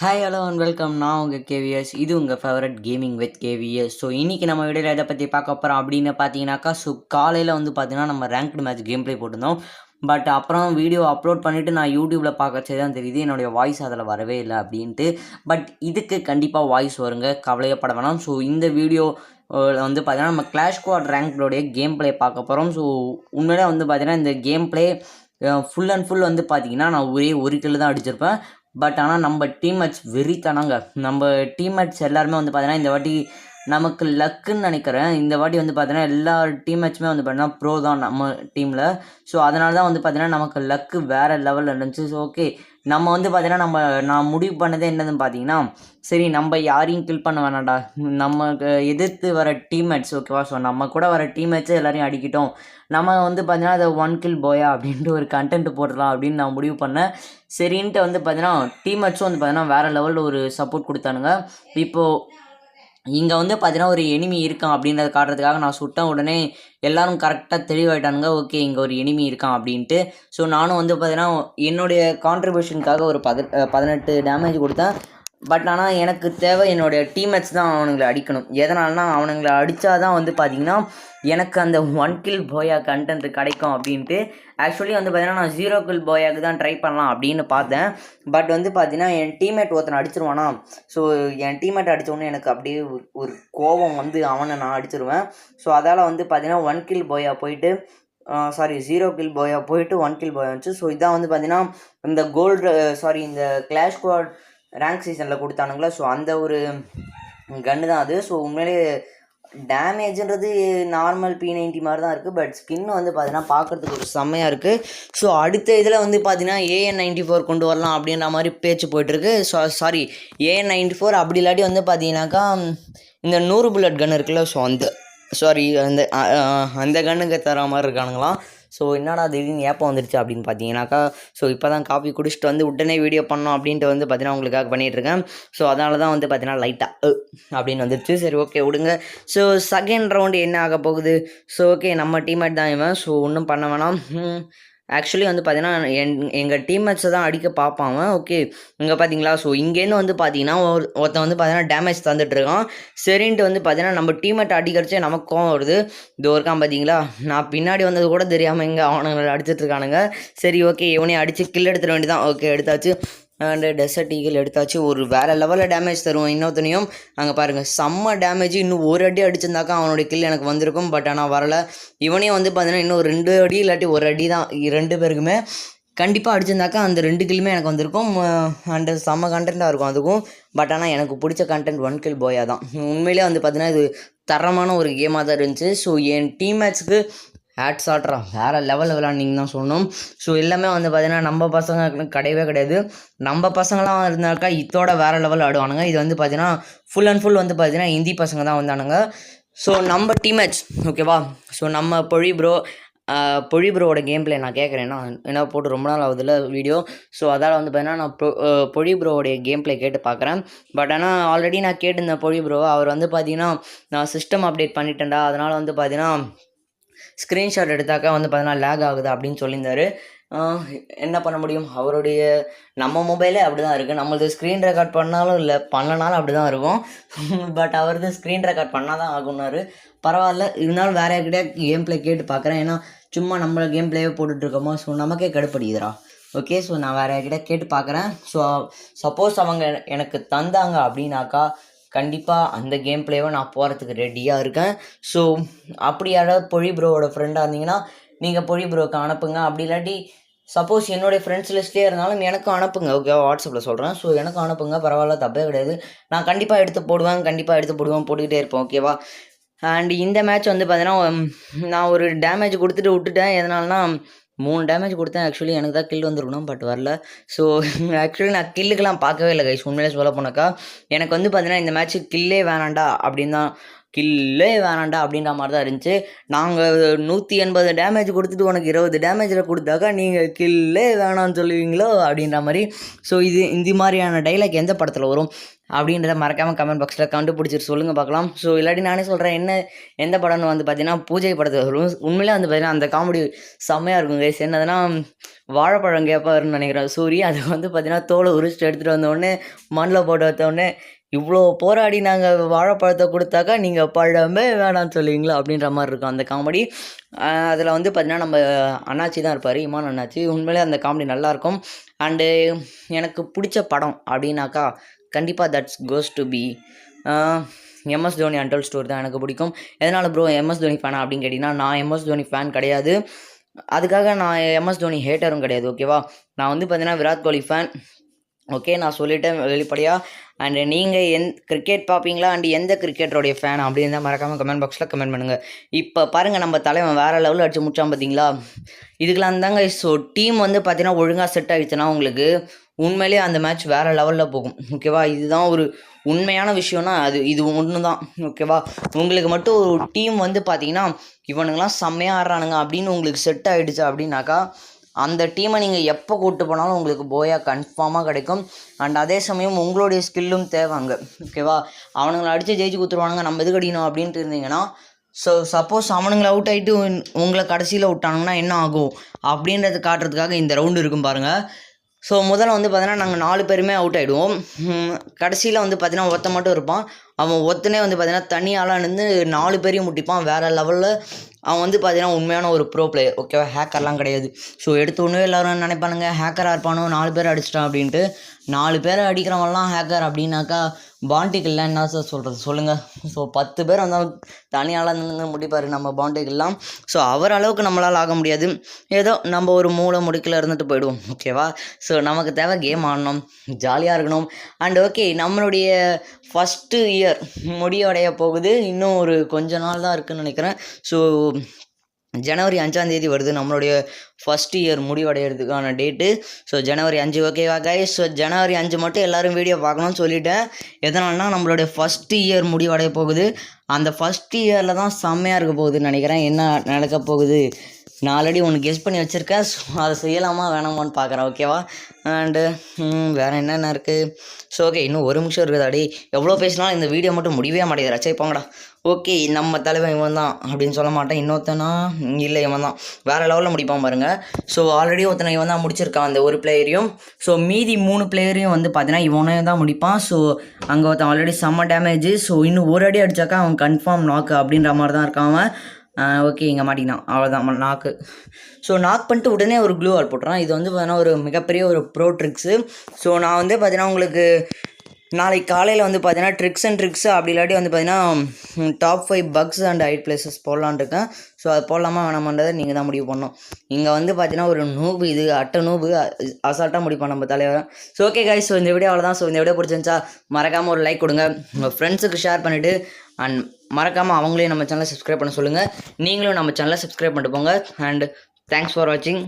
Hi hello and welcome. நான் உங்கள் KVS. இது உங்கள் favourite gaming with KVS. So இன்றைக்கி நம்ம வீடியோவில் எதை பற்றி பார்க்க போகிறோம் அப்படின்னு பார்த்தீங்கன்னாக்கா, ஸோ காலையில் வந்து பார்த்தீங்கன்னா நம்ம ரேங்க்டு மேட்ச் கேம் ப்ளே போட்டிருந்தோம். பட் அப்புறம் வீடியோ அப்லோட் பண்ணிவிட்டு நான் யூடியூப்பில் பார்க்கச்சே தான் தெரியுது என்னுடைய வாய்ஸ் அதில் வரவே இல்லை அப்படின்ட்டு. பட் இதுக்கு கண்டிப்பாக வாய்ஸ் வருங்க, கவலையப்பட வேணாம். ஸோ இந்த வீடியோ வந்து பார்த்தீங்கன்னா நம்ம கிளாஷ் ஸ்குவாட் ரேங்க்டோடைய கேம் ப்ளே பார்க்க போகிறோம். ஸோ உண்மையிலே வந்து பார்த்தீங்கன்னா இந்த game play full and full வந்து பார்த்தீங்கன்னா நான் ஒரே ஒரு கில்லு தான் அடிச்சிருப்பேன். பட் ஆனால் நம்ம டீம்மேட்ஸ் வெறித்தனாங்க. நம்ம டீம்மேட்ஸ் எல்லாருமே வந்து பார்த்தீங்கன்னா இந்த வாட்டி நமக்கு லக்குன்னு நினைக்கிறேன். இந்த வாட்டி வந்து பார்த்தீங்கன்னா எல்லா டீம்மேட்ஸுமே வந்து பார்த்தீங்கன்னா ப்ரோ தான் நம்ம டீமில். ஸோ அதனால தான் வந்து பார்த்தீங்கன்னா நமக்கு லக்கு வேறு லெவலில் இருந்துச்சு. ஸோ ஓகே, நம்ம வந்து பார்த்தீங்கன்னா நான் முடிவு பண்ணதே என்னதுன்னு பார்த்தீங்கன்னா, சரி நம்ம யாரையும் கில் பண்ண வேணாம்டா, நமக்கு எதிர்த்து வர டீம்மேட்ஸ் ஓகேவா, ஸோ நம்ம கூட வர டீம்மேட்ஸே எல்லாரையும் அடிக்கிட்டோம், நம்ம வந்து பார்த்தீங்கன்னா அதை 1 கில் பாயா அப்படின்ட்டு ஒரு கண்டென்ட் போடலாம் அப்படின்னு நான் முடிவு பண்ணேன். சரின்ட்டு வந்து பார்த்தீங்கன்னா டீம்மேட்ஸும் வந்து பார்த்தீங்கன்னா வேறு லெவலில் ஒரு சப்போர்ட் கொடுத்தானுங்க. இப்போது இங்கே வந்து பார்த்தீங்கன்னா ஒரு எனிமி இருக்கான் அப்படின்றத காட்டுறதுக்காக நான் சுட்ட உடனே எல்லாரும் கரெக்டாக தெளிவாயிட்டானுங்க. ஓகே, இங்கே ஒரு எனிமி இருக்கான் அப்படின்ட்டு. ஸோ நானும் வந்து பார்த்தீங்கன்னா என்னுடைய கான்ட்ரிபியூஷனுக்காக ஒரு 18 டேமேஜ் கொடுத்தேன். பட் ஆனால் எனக்கு தேவை என்னுடைய டீம்மேட்ஸ் தான் அவனுங்களை அடிக்கணும். எதனால்னா அவனுங்களை அடித்தா தான் வந்து பார்த்திங்கன்னா எனக்கு அந்த 1 கில் போயா கண்டென்ட் கிடைக்கும் அப்படின்ட்டு. ஆக்சுவலி வந்து பார்த்தீங்கன்னா நான் 0 கில் போயாவுக்கு தான் ட்ரை பண்ணலாம் அப்படின்னு பார்த்தேன். பட் வந்து பார்த்தீங்கன்னா என் டீம்மேட் ஒருத்தனை அடிச்சிருவானா. ஸோ என் டீம்மேட் அடித்தோடனே எனக்கு அப்படியே ஒரு கோபம் வந்து அவனை நான் அடிச்சிருவேன். ஸோ அதால் வந்து பார்த்தீங்கன்னா 1 கில் போயா போயிட்டு 0 கில் போயா போயிட்டு 1 கில் போயா வந்துச்சு. ஸோ இதான் வந்து பார்த்தீங்கன்னா இந்த கிளாஷ் ஸ்குவாட் ரேங்க் சீசனில் கொடுத்தானுங்களா. ஸோ அந்த ஒரு கன்று தான் அது. ஸோ உண்மையிலே டேமேஜ்ன்றது நார்மல் P90 மாதிரி தான் இருக்குது. பட் ஸ்கின் வந்து பார்த்தீங்கன்னா பார்க்குறதுக்கு ஒரு செம்மையாக இருக்குது. ஸோ அடுத்த இதில் வந்து பார்த்தீங்கன்னா AN94 கொண்டு வரலாம் அப்படின்ற மாதிரி பேச்சு போய்ட்டுருக்கு. AN94 அப்படி இல்லாட்டி வந்து பார்த்தீங்கன்னாக்கா இந்த 100 புல்லட் கன் இருக்குல்ல, ஸோ அந்த கன்னுக்கு தர மாதிரி இருக்கானுங்களாம். ஸோ என்னடா திடீர்னு ஏப்பம் வந்துடுச்சு அப்படின்னு பார்த்தீங்கன்னாக்கா, ஸோ இப்போ தான் காஃபி குடிச்சிட்டு வந்து உடனே வீடியோ பண்ணோம் அப்படின்ட்டு வந்து பார்த்தீங்கன்னா உங்களுக்காக பண்ணிகிட்ருக்கேன். ஸோ அதனால தான் வந்து பார்த்தீங்கன்னா லைட்டாக அப்படின்னு வந்துடுச்சு. சரி ஓகே விடுங்க. ஸோ செகண்ட் ரவுண்டு என்ன ஆக போகுது. ஸோ ஓகே, நம்ம டீம்மேட் தான் இவன். ஸோ ஒன்றும் பண்ண வேணாம். ஆக்சுவலி வந்து பார்த்தீங்கன்னா எங்கள் டீம்மேட்ஸை தான் அடிக்க பார்ப்பான். ஓகே, இங்கே பார்த்தீங்களா. ஸோ இங்கேருந்து வந்து பார்த்தீங்கன்னா ஒருத்தன் வந்து பார்த்தீங்கன்னா டேமேஜ் தந்துட்டுருக்கான். சரின்ட்டு வந்து பார்த்தீங்கன்னா நம்ம டீம்மேட் அடிக்கிறச்சே நமக்கு கோவம் வருது. இதோ இருக்கான் பார்த்தீங்களா, நான் பின்னாடி வந்தது கூட தெரியாமல் இங்கே அவனுங்களை அடிச்சிட்ருக்கானுங்க. சரி ஓகே, இவனையும் அடித்து கில் எடுத்துட வேண்டியதான். ஓகே, எடுத்தாச்சு. அண்டு டெசர்ட் ஈகிள் எடுத்தாச்சு. ஒரு வேறு லெவலில் டேமேஜ் தருவோம். இன்னொருத்தனையும் அங்கே பாருங்கள், செம்ம டேமேஜ். இன்னும் ஒரு அடி அடிச்சிருந்தாக்கா அவனுடைய கில் எனக்கு வந்திருக்கும். பட் ஆனால் வரலை. இவனையும் வந்து பார்த்தீங்கன்னா இன்னும் 2 அடி இல்லாட்டி 1 அடி தான் 2 பேருக்குமே கண்டிப்பாக அடிச்சிருந்தாக்கா அந்த 2 கில்லுமே எனக்கு வந்திருக்கும். அண்டு செம்ம கண்டென்ட்டாக இருக்கும் அதுக்கும். பட் ஆனால் எனக்கு பிடிச்ச கண்டென்ட் 1 கில் போயா தான். உண்மையிலே வந்து பார்த்தீங்கன்னா இது தரமான ஒரு கேமாக தான் இருந்துச்சு. ஸோ என் டீம்மேட்ஸுக்கு ஹேட்ஸ் ஆட்ரா, வேறு லெவலில் விளாண்டிங்க தான் சொல்லணும். ஸோ எல்லாமே வந்து பார்த்தீங்கன்னா நம்ம பசங்க கிடையவே கிடையாது. நம்ம பசங்களாம் இருந்தாக்கா இதோட வேறு லெவலில் ஆடுவானுங்க. இது வந்து பார்த்தீங்கன்னா ஃபுல் அண்ட் ஃபுல் வந்து பார்த்தீங்கன்னா ஹிந்தி பசங்க தான் வந்தானுங்க. ஸோ நம்ம டீம்மேட்ஸ் ஓகேவா. ஸோ நம்ம பொழி ப்ரோவோட கேம் பிளே நான் கேட்குறேன்னா என்ன போட்டு ரொம்ப நாள் ஆகுதுல வீடியோ. ஸோ அதால் வந்து பார்த்தீங்கன்னா நான் பொழி ப்ரோவோடைய கேம் பிளே கேட்டு பார்க்குறேன். பட் ஆனால் ஆல்ரெடி நான் கேட்டிருந்தேன் பொழி ப்ரோ. அவர் வந்து பார்த்தீங்கன்னா நான் சிஸ்டம் அப்டேட் பண்ணிட்டேன்டா, அதனால் வந்து பார்த்தீங்கன்னா ஸ்க்ரீன்ஷாட் எடுத்தாக்கா வந்து பார்த்தீங்கன்னா லேக் ஆகுது அப்படின்னு சொல்லியிருந்தாரு. என்ன பண்ண முடியும், அவருடைய நம்ம மொபைலே அப்படி தான் இருக்குது. நம்மளது ஸ்க்ரீன் ரெக்கார்ட் பண்ணாலும் இல்லை பண்ணனாலும் அப்படி தான் இருக்கும். பட் அவரது ஸ்க்ரீன் ரெக்கார்ட் பண்ணால் தான் ஆகுனாரு. பரவாயில்ல, இருந்தாலும் வேறு யார்கிட்டே கேம் பிளே கேட்டு பார்க்குறேன். ஏன்னா சும்மா நம்ம கேம் பிளேவே போட்டுட்ருக்கோமோ, ஸோ நமக்கே கடுப்படிக்குதுடா. ஓகே, ஸோ நான் வேறு யார்கிட்ட கேட்டு பார்க்குறேன். ஸோ சப்போஸ் அவங்க எனக்கு தந்தாங்க அப்படின்னாக்கா கண்டிப்பாக அந்த கேம் பிளேவை நான் போகிறதுக்கு ரெடியாக இருக்கேன். ஸோ அப்படி யாராவது பொழி ப்ரோவோட ஃப்ரெண்டாக இருந்தீங்கன்னா நீங்கள் பொழி ப்ரோவுக்கு அனுப்புங்க. அப்படி இல்லாட்டி சப்போஸ் என்னுடைய ஃப்ரெண்ட்ஸ் லிஸ்ட்லேயே இருந்தாலும் எனக்கும் அனுப்புங்க. ஓகே, வாட்ஸ்அப்பில் சொல்கிறேன். ஸோ எனக்கும் அனுப்புங்க, பரவாயில்ல, தப்பே கிடையாது. நான் கண்டிப்பாக எடுத்து போடுவேன், போட்டுக்கிட்டே இருப்பேன். ஓகேவா. அண்ட் இந்த மேட்ச் வந்து பார்த்தீங்கன்னா நான் ஒரு டேமேஜ் கொடுத்துட்டு விட்டுட்டேன். எதனால்னா 3 டேமேஜ் கொடுத்தேன். ஆக்சுவலி எனக்கு தான் கில் வந்துருக்கணும், பட் வரல. ஸோ ஆக்சுவலி நான் கில்லுக்கெலாம் பார்க்கவே இல்லை கைஸ். உண்மையிலே சொல்ல போனாக்கா எனக்கு வந்து பார்த்தீங்கன்னா இந்த மேட்ச்சு கில்லே வேணாண்டா அப்படின்ற மாதிரி தான் இருந்துச்சு. நாங்கள் 180 டேமேஜ் கொடுத்துட்டு உனக்கு 20 டேமேஜில் கொடுத்தாக்கா நீங்கள் கில்லே வேணான்னு சொல்லுவீங்களோ அப்படின்ற மாதிரி. ஸோ இந்த மாதிரியான டைலாக் எந்த படத்தில் வரும். அப்படின்றத மறக்காமல் கமெண்ட் பாக்ஸில் கண்டுபிடிச்சிட்டு சொல்லுங்கள் பார்க்கலாம். ஸோ இல்லாட்டி நானே சொல்கிறேன் எந்த படம்னு வந்து பார்த்தீங்கன்னா பூஜை படத்தை உண்மையிலே வந்து பார்த்தீங்கன்னா அந்த காமெடி செம்மையாக இருக்கும் கைஸ். என்னதுன்னா வாழைப்பழம் கேட்பாருன்னு நினைக்கிறேன் சூரி. அதுக்கு வந்து பார்த்தீங்கன்னா தோலை உரிச்சிட்டு எடுத்துகிட்டு வந்தோடனே மண்ணில் போட்டு வைத்தோடனே இவ்வளோ போராடி நாங்கள் வாழைப்பழத்தை கொடுத்தாக்கா நீங்கள் பழமே வேணான்னு சொல்லுவீங்களா அப்படின்ற மாதிரி இருக்கும் அந்த காமெடி. அதில் வந்து பார்த்தீங்கன்னா நம்ம அண்ணாச்சி தான் இருப்பார், இமான் அண்ணாச்சி. உண்மையிலே அந்த காமெடி நல்லாயிருக்கும். அண்டு எனக்கு பிடிச்ச படம் அப்படின்னாக்கா கண்டிப்பாக that's goes to be MS Dhoni untold story தான் எனக்கு பிடிக்கும். எதனால் ப்ரோ எம்எஸ் தோனி ஃபேனா அப்படின்னு கேட்டிங்கன்னா, நான் எம்எஸ் தோனி ஃபேன் கிடையாது. அதுக்காக நான் எம்எஸ் தோனி ஹேட்டரும் கிடையாது, ஓகேவா. நான் வந்து பார்த்தீங்கன்னா விராட் கோலி ஃபேன். ஓகே, நான் சொல்லிட்டேன் வெளிப்படையாக. அண்டு நீங்கள் கிரிக்கெட் பார்ப்பீங்களா அண்டு எந்த கிரிக்கெட்டருடைய ஃபேன் அப்படின்னு தான் மறக்காமல் கமெண்ட் பாக்ஸில் கமெண்ட் பண்ணுங்கள். இப்போ பாருங்கள், நம்ம தலைவன் வேறு லெவலில் அடிச்சு முடிச்சான் பார்த்தீங்களா. இதுக்கெலாம் தாங்க. ஸோ டீம் வந்து பார்த்தீங்கன்னா ஒழுங்காக செட் ஆகிடுச்சுன்னா உங்களுக்கு உண்மையிலேயே அந்த மேட்ச் வேறு லெவலில் போகும், ஓகேவா. இதுதான் ஒரு உண்மையான விஷயம்னா இது ஒன்று தான், ஓகேவா. உங்களுக்கு மட்டும் ஒரு டீம் வந்து பார்த்தீங்கன்னா இவனுங்களாம் செம்மையாக ஆடுறானுங்க அப்படின்னு உங்களுக்கு செட் ஆகிடுச்சு அப்படின்னாக்கா அந்த டீமை நீங்கள் எப்போ கூப்பிட்டு போனாலும் உங்களுக்கு போயா கன்ஃபார்மாக கிடைக்கும். அண்ட் அதே சமயம் உங்களுடைய ஸ்கில்லும் தேவைங்க, ஓகேவா. அவனுங்களை அடித்து ஜெயிச்சு கொடுத்துருவானுங்க, நம்ம எதுக்கு அடிக்கணும் அப்படின்ட்டு இருந்தீங்கன்னா, ஸோ சப்போஸ் அவனுங்களை அவுட் ஆகிட்டு உங்களை கடைசியில் விட்டானுங்கன்னா என்ன ஆகும் அப்படின்றது காட்டுறதுக்காக இந்த ரவுண்டு இருக்கும் பாருங்கள். ஸோ முதல்ல வந்து பார்த்தீங்கன்னா நாங்கள் 4 பேருமே அவுட் ஆகிடுவோம். கடைசியில் வந்து பார்த்தீங்கன்னா ஒருத்த மட்டும் இருப்பான். அவன் ஒருத்தனே வந்து பார்த்தீங்கன்னா தனியாலாம் இருந்து 4 பேரையும் முட்டிப்பான் வேறு லெவலில். அவன் வந்து பார்த்தீங்கன்னா உண்மையான ஒரு ப்ரோ பிளேயர், ஓகேவா. ஹேக்கர்லாம் கிடையாது. ஸோ எடுத்த ஒன்றே எல்லோரும் நினைப்பானுங்க ஹேக்கராக இருப்பானோ 4 பேர் அடிச்சிட்டான் அப்படின்ட்டு. 4 பேரை அடிக்கிறவன்லாம் ஹேக்கர் அப்படின்னாக்கா பாண்டிகள்லாம் என்ன சார் சொல்கிறது சொல்லுங்கள். ஸோ 10 பேர் வந்தாலும் தனியால் இருந்து முடிப்பார் நம்ம பாண்டிகள்லாம். ஸோ அவர் அளவுக்கு நம்மளால் ஆக முடியாது. ஏதோ நம்ம ஒரு மூளை முடுக்கில் இருந்துட்டு போயிடுவோம், ஓகேவா. ஸோ நமக்கு தேவை கேம் ஆடணும், ஜாலியாக இருக்கணும். அண்ட் ஓகே, நம்மளுடைய ஃபஸ்ட்டு இயர் முடிவடைய போகுது. இன்னும் ஒரு கொஞ்ச நாள் தான் இருக்குதுன்னு நினைக்கிறேன். ஸோ ஜனவரி 5ஆம் தேதி வருது நம்மளுடைய ஃபஸ்ட் இயர் முடிவடைகிறதுக்கான டேட்டு. ஸோ ஜனவரி 5, ஓகேவா கைஸ். ஸோ ஜனவரி 5 மட்டும் எல்லோரும் வீடியோ பார்க்கணும்னு சொல்லிட்டேன். எதனால்னா நம்மளுடைய ஃபஸ்ட் இயர் முடிவடைய போகுது. அந்த ஃபஸ்ட் இயரில் தான் செம்மையாக இருக்க போகுதுன்னு நினைக்கிறேன். என்ன நடக்க போகுது நான் ஆல்ரெடி ஒன்று கெஸ் பண்ணி வச்சுருக்கேன். ஸோ அதை செய்யலாமா வேணாமான்னு பார்க்குறேன், ஓகேவா. அண்டு வேறு என்னென்ன இருக்குது. ஸோ ஓகே, இன்னும் ஒரு நிமிஷம் இருக்குது. அடி எவ்வளோ பேசினாலும் இந்த வீடியோ மட்டும் முடியவே மாட்டேங்குது. சரி போங்கடா. ஓகே, நம்ம தலைவன் இவன் தான் அப்படின்னு சொல்ல மாட்டேன். இன்னொருத்தனா இல்லை, இவன் தான் வேறு லெவலில் முடிப்பான் பாருங்கள். ஸோ ஆல்ரெடி ஒருத்தனை இவன் தான் முடிச்சிருக்கான் அந்த ஒரு பிளேயரையும். ஸோ மீதி 3 பிளேயரையும் வந்து பார்த்தீங்கன்னா இவனே தான் முடிப்பான். ஸோ அங்கே ஒருத்தன் ஆல்ரெடி செம்ம டேமேஜ். ஸோ இன்னும் ஒரு அடி அடித்தாக்கா அவன் கன்ஃபார்ம் நாக்கு அப்படின்ற மாதிரி தான் இருக்கான் அவன். ஓகே, இங்கே மாட்டிக்கினான், அவ்வளோதான் நாக்கு. ஸோ நாக் பண்ணிட்டு உடனே ஒரு க்ளூ வால் போட்டுறான். இது வந்து பார்த்தீங்கன்னா ஒரு மிகப்பெரிய ஒரு ப்ரோ ட்ரிக்ஸு. ஸோ நான் வந்து பார்த்தீங்கன்னா உங்களுக்கு நாளைக்கு காலையில் வந்து பார்த்தீங்கன்னா ட்ரிக்ஸ் அண்ட் ட்ரிக்ஸு அப்படி இல்லாட்டி வந்து பார்த்தீங்கன்னா டாப் 5 பக்ஸ் அண்ட் ஹைட் பிளேசஸ் போடலான்னு இருக்கேன். ஸோ அது போடலாமா வேணாமன்றதை நீங்கள் தான் முடிவு பண்ணணும். இங்கே வந்து பார்த்தீங்கன்னா ஒரு நூபு, இது நூபு அசால்ட்டாக முடிப்பான் நம்ம தலைவர். ஸோ ஓகே கைஸ், ஸோ இந்த வீடியோ அவ்வளோதான். ஸோ இந்த வீடியோ பிடிச்சிருந்துச்சா மறக்காமல் ஒரு லைக் கொடுங்க, உங்கள் ஃப்ரெண்ட்ஸுக்கு ஷேர் பண்ணிவிட்டு அண்ட் மறக்காமல் அவங்களையும் நம்ம சேனலை சப்ஸ்கிரைப் பண்ண சொல்லுங்கள். நீங்களும் நம்ம சேனலை சப்ஸ்கிரைப் பண்ணிட்டு போங்க. அண்ட் தேங்க்ஸ் ஃபார் வாட்சிங்.